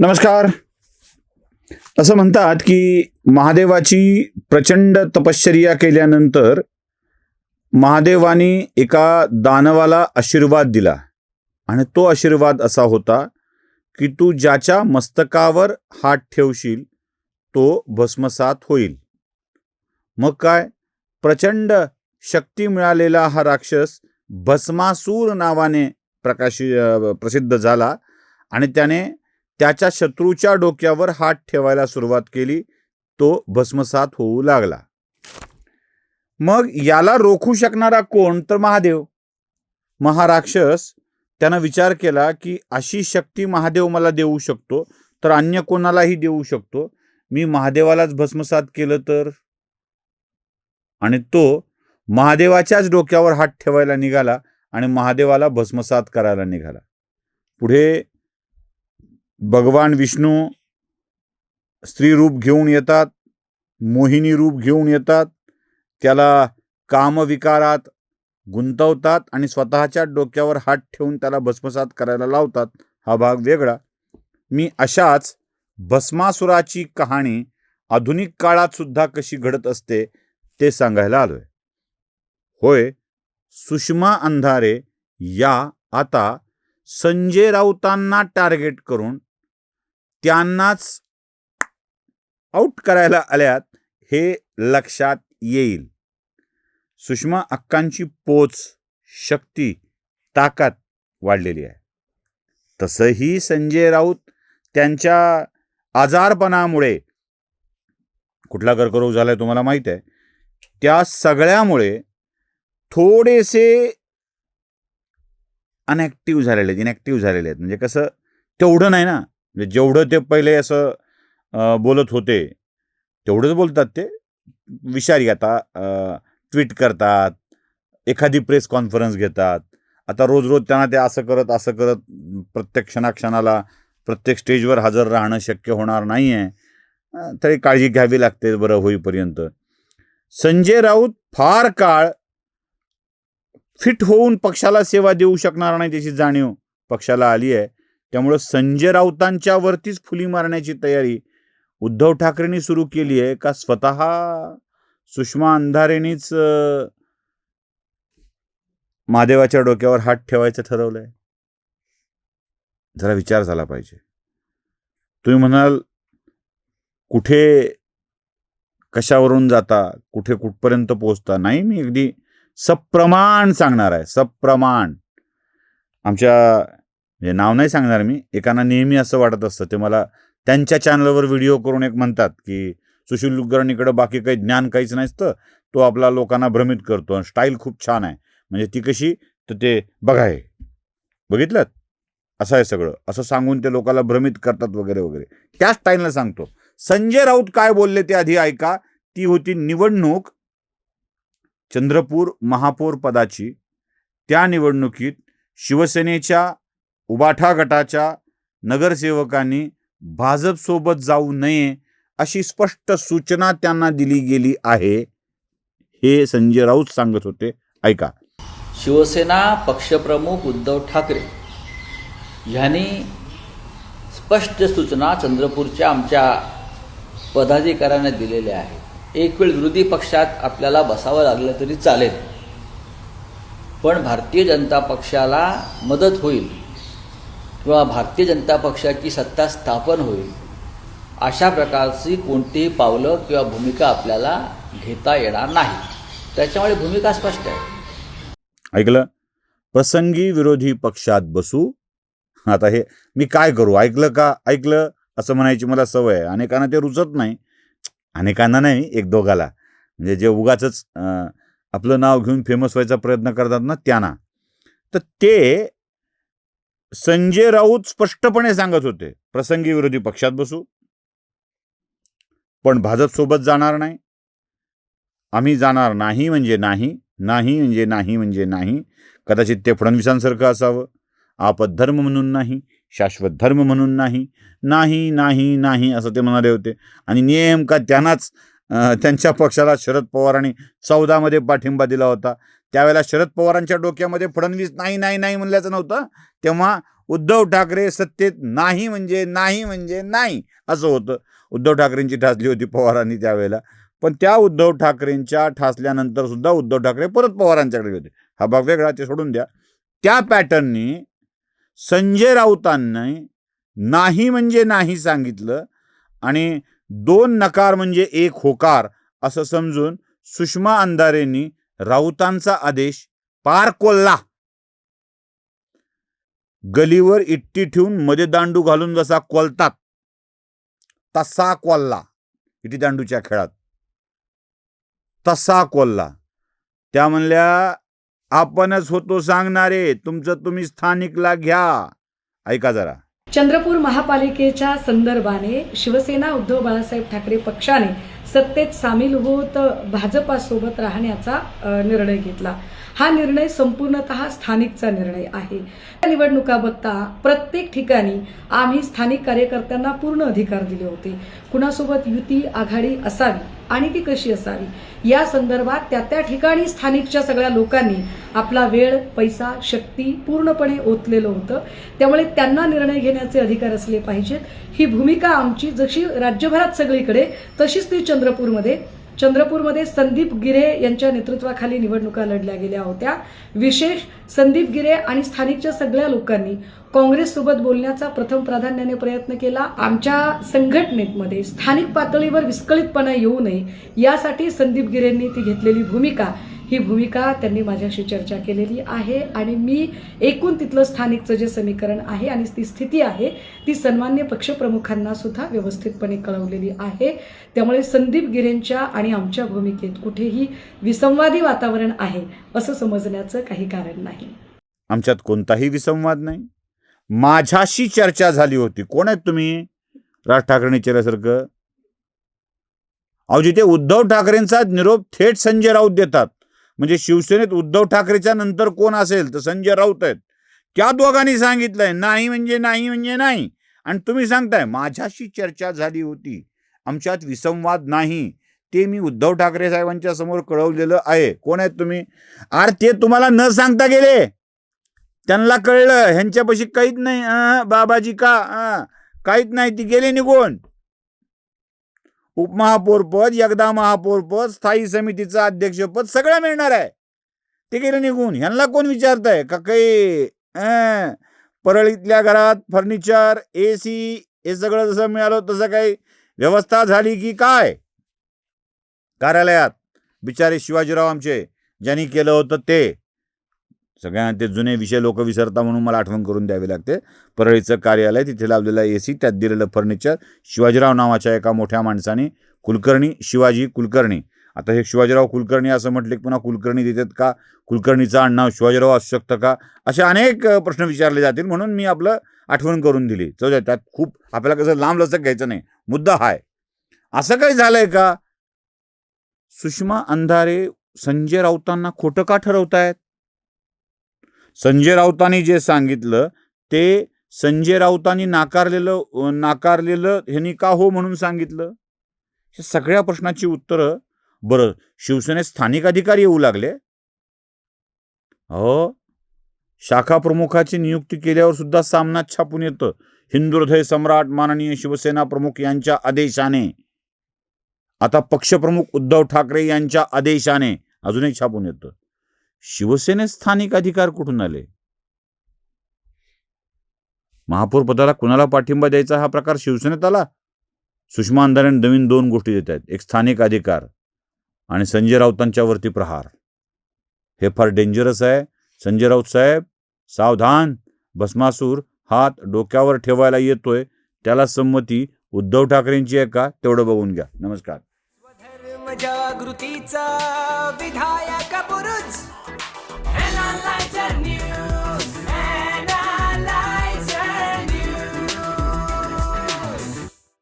नमस्कार. असं म्हणतात की महादेवाची प्रचंड तपश्चर्या केल्यानंतर महादेवाने एका दानवाला आशीर्वाद दिला आणि तो आशीर्वाद असा होता की तू ज्याच्या मस्तकावर हात ठेवशील तो भस्मसात होईल. मग काय, प्रचंड शक्ती मिळालेला हा राक्षस भस्मासूर नावाने प्रसिद्ध झाला आणि त्याने त्याच्या शत्रूच्या डोक्यावर हात ठेवायला सुरुवात केली. तो भस्मसात होऊ लागला. मग याला रोखू शकणारा कोण, तर महादेव. महाराक्षस त्यानं विचार केला की अशी शक्ती महादेव मला देऊ शकतो तर अन्य कोणालाही देऊ शकतो. मी महादेवालाच भस्मसात केलं तर. आणि तो महादेवाच्याच डोक्यावर हात ठेवायला निघाला आणि महादेवाला भस्मसात करायला निघाला. पुढे भगवान विष्णू स्त्री रूप घेऊन येतात, मोहिनी रूप घेऊन येतात, त्याला कामविकारात गुंतवतात आणि स्वतःच्या डोक्यावर हात ठेवून त्याला भस्मसात करायला लावतात. हा भाग वेगळा. मी अशाच भस्मासुराची कहाणी आधुनिक काळात सुद्धा कशी घडत असते ते सांगायला आलोय. होय, सुषमा अंधारे या आता संजय राऊतांना टार्गेट करून त्यांनाच आउट करायला आल्यात हे लक्षात येईल. सुषमा अक्कांची पोच, शक्ती, ताकद वाढलेली आहे. तसंही संजय राऊत त्यांच्या आजारपणामुळे, कुठला कर्करोग झालाय तुम्हाला माहित आहे, त्या सगळ्यामुळे थोडेसे अनॅक्टिव्ह झालेले आहेत, इनॅक्टिव्ह झालेले आहेत. म्हणजे कसं, तेवढं नाही ना, म्हणजे जेवढं ते पहिले असं बोलत होते तेवढंच बोलतात. ते विषारी आता ट्विट करतात, एखादी प्रेस कॉन्फरन्स घेतात. आता रोज रोज त्यांना ते असं करत प्रत्येक क्षणाला प्रत्येक स्टेजवर हजर राहणं शक्य होणार नाही आहे. तरी काळजी घ्यावी लागते बरं होईपर्यंत. संजय राऊत फार काळ फिट होऊन पक्षाला सेवा देऊ शकणार नाही त्याची जाणीव पक्षाला आली आहे. त्यामुळं संजय राऊतांच्या वरतीच फुली मारण्याची तयारी उद्धव ठाकरेंनी सुरू केली आहे का स्वतः सुषमा अंधारेंनीच महादेवाच्या डोक्यावर हात ठेवायचं ठरवलंय? जरा विचार झाला पाहिजे. तुम्ही म्हणाल कुठे कशावरून जाता, कुठे कुठपर्यंत पोहोचता. नाही, मी अगदी सप्रमाण सांगणार आहे. सप्रमाण. आमच्या म्हणजे नाव नाही सांगणार मी. एकांना नेहमी असं वाटत असतं, ते मला त्यांच्या चॅनलवर व्हिडिओ करून एक म्हणतात की सुशील कुलकर्णीकडे बाकी काही ज्ञान काहीच नसतं, तो आपला लोकांना भ्रमित करतो, स्टाईल खूप छान आहे. म्हणजे ती कशी, तर ते बघाय बघितलं असं आहे सगळं, असं सांगून ते लोकांना भ्रमित करतात वगैरे वगैरे. त्या स्टाईलनं सांगतो. संजय राऊत काय बोलले ते आधी ऐका. ती होती निवडणूक चंद्रपूर महापौर पदाची. त्या निवडणुकीत शिवसेनेच्या उबाठा गटाच्या नगरसेवकांनी भाजपसोबत जाऊ नये अशी स्पष्ट सूचना त्यांना दिली गेली आहे. हे संजय राऊत सांगत होते, ऐका. शिवसेना पक्षप्रमुख उद्धव ठाकरे यांनी स्पष्ट सूचना चंद्रपूरच्या आमच्या पदाधिकाऱ्यांना दिलेल्या आहेत. एक वेळ विरोधी पक्षात आपल्याला बसावं लागलं तरी चालेल, पण भारतीय जनता पक्षाला मदत होईल किंवा भारतीय जनता पक्षाची सत्ता स्थापन होईल अशा प्रकारची कोणतीही पावलं किंवा भूमिका आपल्याला घेता येणार नाही. त्याच्यामुळे भूमिका स्पष्ट आहे. ऐकलं? प्रसंगी विरोधी पक्षात बसू. आता हे मी काय करू, ऐकलं का ऐकलं असं म्हणायची मला सवय आहे. अनेकांना ते रुचत नाही. अनेकांना नाही, एक दोघाला. म्हणजे जे उगाचच आपलं नाव घेऊन फेमस व्हायचा प्रयत्न करतात ना, त्यांना. तर ते संजय राऊत स्पष्टपणे सांगत होते, प्रसंगी विरोधी पक्षात बसू, पण भाजपसोबत जाणार नाही. आम्ही जाणार नाही म्हणजे नाही, नाही म्हणजे नाही म्हणजे नाही. कदाचित ते फडणवीसांसारखं असावं. आपद्धर्म म्हणून नाही, शाश्वत धर्म म्हणून नाही, नाही नाही नाही असं ते म्हणाले होते. आणि नेमका त्यांनाच त्यांच्या पक्षाला शरद पवारांनी 14 पाठिंबा दिला होता. त्यावेळेला शरद पवारांच्या डोक्यामध्ये फडणवीस नाही नाही नाही म्हणल्याचं नव्हतं. तेव्हा उद्धव ठाकरे सत्तेत नाही म्हणजे नाही म्हणजे नाही असं होतं. उद्धव ठाकरेंची ठासली होती पवारांनी त्यावेळेला, पण त्या उद्धव ठाकरेंच्या ठासल्यानंतर सुद्धा उद्धव ठाकरे परत पवारांच्याकडे होते. हा भाग वेगळा, ते सोडून द्या. त्या पॅटर्ननी संजय राऊतांनी नाही म्हणजे नाही सांगितलं आणि 2 नकार म्हणजे 1 होकार असं समजून सुषमा अंधारेंनी राऊतांचा आदेश पार कोल्हा. गलीवर इट्टी ठेवून मध्ये दांडू घालून जसा कोलतात तसा कोल्हा, इटी दांडूच्या खेळात तसा कोल्हा. त्या म्हणल्या आपणच होतो सांगणारे, तुमचं तुम्ही स्थानिकला घ्या. ऐका जरा. चंद्रपूर महापालिकेच्या संदर्भाने शिवसेना उद्धव बाळासाहेब ठाकरे पक्षाने सत्तेत सामील होत भाजपासोबत राहण्याचा निर्णय घेतला. हा निर्णय संपूर्णतः स्थानिकचा निर्णय आहे. निवडणुका बघता प्रत्येक ठिकाणी आम्ही स्थानिक कार्यकर्त्यांना पूर्ण अधिकार दिले होते. कुणासोबत युती आघाडी असावी आणि ती कशी असावी या संदर्भात त्या ठिकाणी स्थानिकच्या सगळ्या लोकांनी आपला वेळ, पैसा, शक्ती पूर्णपणे ओतलेलं होतं. त्यामुळे त्यांना निर्णय घेण्याचे अधिकार असले पाहिजेत. ही भूमिका आमची जशी राज्यभरात सगळीकडे तशीच ती चंद्रपूरमध्ये संदीप गिरे यांच्या नेतृत्वाखाली निवडणुका लढल्या गेल्या होत्या. विशेष संदीप गिरे आणि स्थानिकच्या सगळ्या लोकांनी काँग्रेससोबत बोलण्याचा प्रथम प्राधान्याने प्रयत्न केला. आमच्या संघटनेमध्ये स्थानिक पातळीवर विस्कळीतपणा येऊ नये यासाठी संदीप गिरेंनी ती घेतलेली भूमिका, ही भूमिका त्यांनी माझ्याशी चर्चा केलेली आहे आणि मी एकूण तिथलं स्थानिकचं जे समीकरण आहे आणि ती स्थिती आहे ती सन्मान्य पक्षप्रमुखांना सुद्धा व्यवस्थितपणे कळवलेली आहे. त्यामुळे संदीप गिरेंच्या आणि आमच्या भूमिकेत कुठेही विसंवादी वातावरण आहे असं समजण्याचं काही कारण नाही. आमच्यात कोणताही विसंवाद नाही. माझ्याशी चर्चा झाली होती. कोण आहेत तुम्ही? राज ठाकरेंनी केल्यासारखं. अहो, जिथे उद्धव ठाकरेंचा निरोप थेट संजय राऊत देतात, म्हणजे शिवसेनेत उद्धव ठाकरेच्या नंतर कोण असेल तर संजय राऊत आहेत. त्या दोघांनी सांगितलंय नाही म्हणजे नाही म्हणजे नाही, आणि तुम्ही सांगताय माझ्याशी चर्चा झाली होती, आमच्यात विसंवाद नाही. ते मी उद्धव ठाकरे साहेबांच्या समोर कळवलेलं आहे. कोण आहेत तुम्ही? अरे ते तुम्हाला न सांगता गेले, त्यांना कळलं ह्यांच्यापाशी काहीच नाही. बाबाजी का काहीच नाही, ती गेले निघून. उपमहापौरपद, एकदा महापौरपद, स्थायी समितीचं अध्यक्षपद सगळं मिळणार आहे. ते गेले निघून. ह्यांना कोण विचारताय का काही परळीतल्या घरात फर्निचर, AC हे सगळं जसं मिळालं तसं काही व्यवस्था झाली की काय? कार्यालयात बिचारे शिवाजीराव आमचे ज्यांनी केलं होतं ते सगळ्यांना ते जुने विषय लोक विसरता म्हणून मला आठवण करून द्यावी लागते. परळीचं कार्यालय, तिथे लावलेला AC, त्यात दिलेलं फर्निचर, शिवाजीराव नावाच्या एका मोठ्या माणसाने, कुलकर्णी शिवाजी कुलकर्णी. आता हे शिवाजीराव कुलकर्णी असं म्हटले की पुन्हा कुलकर्णी देतात का? कुलकर्णीचं आडनाव शिवाजीराव असू शकतं का? असे अनेक प्रश्न विचारले जातील, म्हणून मी आपलं आठवण करून दिली. तर त्यात खूप आपल्याला कसं लांब लचक घ्यायचं नाही, मुद्दा हाय. असं काही झालंय का? सुषमा अंधारे संजय राऊतांना खोटं का ठरवतायत? संजय राऊतांनी जे सांगितलं ते संजय राऊतांनी नाकारलेलं ह्यांनी का हो म्हणून सांगितलं? हे सगळ्या प्रश्नाची उत्तरं. बरं, शिवसेनेत स्थानिक अधिकारी येऊ लागले. हो, शाखा प्रमुखाची नियुक्ती केल्यावर सुद्धा सामनात छापून येतं हिंदुहृदय सम्राट माननीय शिवसेना प्रमुख यांच्या आदेशाने. आता पक्षप्रमुख उद्धव ठाकरे यांच्या आदेशाने अजूनही छापून येतं. शिवसेनेत स्थानिक अधिकार कुठून आले? महापौर पदाला कुणाला पाठिंबा द्यायचा हा प्रकार शिवसेनेत आला. सुषमा अंधारे नवीन 2 गोष्टी देत आहेत, एक स्थानिक अधिकार आणि संजय राऊतांच्या वरती प्रहार. हे फार डेंजरस आहे. संजय राऊत साहेब सावधान. भस्मासूर हात डोक्यावर ठेवायला येतोय, त्याला संमती उद्धव ठाकरेंची आहे का तेवढं बघून घ्या. नमस्कार. जागृतीचा